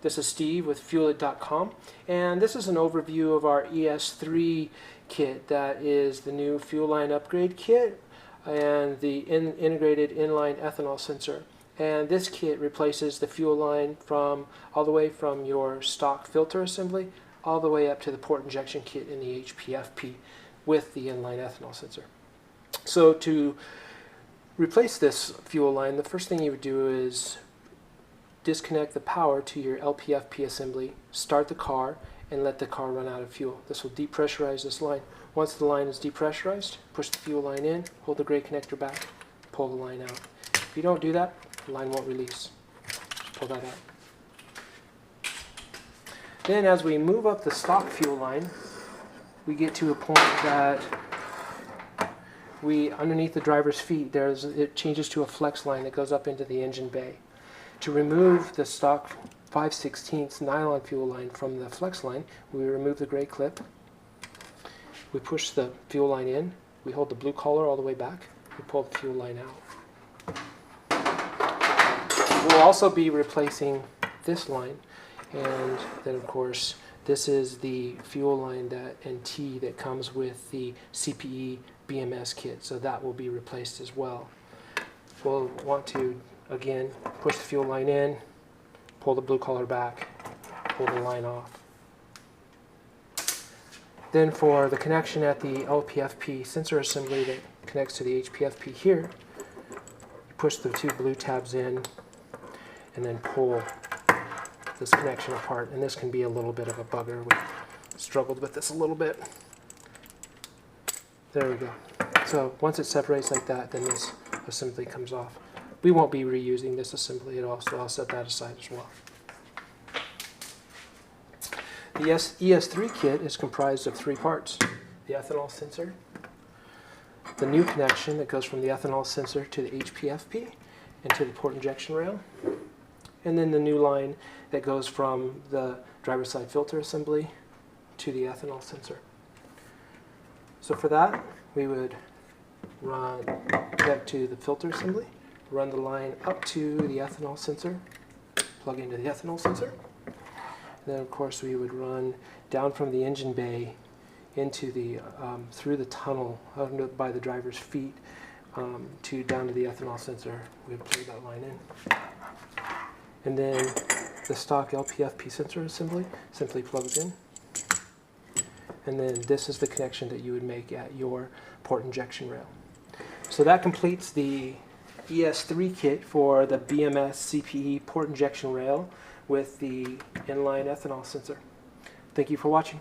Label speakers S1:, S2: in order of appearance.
S1: This is Steve with Fuelit.com, and this is an overview of our ES-3 kit. That is the new fuel line upgrade kit and the integrated inline ethanol sensor. And this kit replaces the fuel line from all the way from your stock filter assembly all the way up to the port injection kit in the HPFP with the inline ethanol sensor. So to replace this fuel line, the first thing you would do is disconnect the power to your LPFP assembly, start the car, and let the car run out of fuel. This will depressurize this line. Once the line is depressurized, push the fuel line in, hold the gray connector back, pull the line out. If you don't do that, the line won't release. Just pull that out. Then as we move up the stock fuel line, we get to a point that underneath the driver's feet, it changes to a flex line that goes up into the engine bay. To remove the stock 5/16 nylon fuel line from the flex line, we remove the gray clip, we push the fuel line in, we hold the blue collar all the way back, we pull the fuel line out. We'll also be replacing this line, and then of course this is the fuel line and T that comes with the CPE BMS kit, so that will be replaced as well. We'll want to again push the fuel line in, pull the blue collar back, pull the line off. Then for the connection at the LPFP sensor assembly that connects to the HPFP here, you push the two blue tabs in and then pull this connection apart, and this can be a little bit of a bugger. We've struggled with this a little bit. There we go. So once it separates like that, then this assembly comes off. We won't be reusing this assembly at all, so I'll set that aside as well. The ES-3 kit is comprised of 3 parts: the ethanol sensor, the new connection that goes from the ethanol sensor to the HPFP and to the port injection rail, and then the new line that goes from the driver's side filter assembly to the ethanol sensor. So for that, we would connect to the filter assembly, run the line up to the ethanol sensor, plug into the ethanol sensor, and then of course we would run down from the engine bay into the through the tunnel by the driver's feet down to the ethanol sensor. We would plug that line in. And then the stock LPFP sensor assembly simply plugs in. And then this is the connection that you would make at your port injection rail. So that completes the ES-3 kit for the BMS CPE port injection rail with the inline ethanol sensor. Thank you for watching.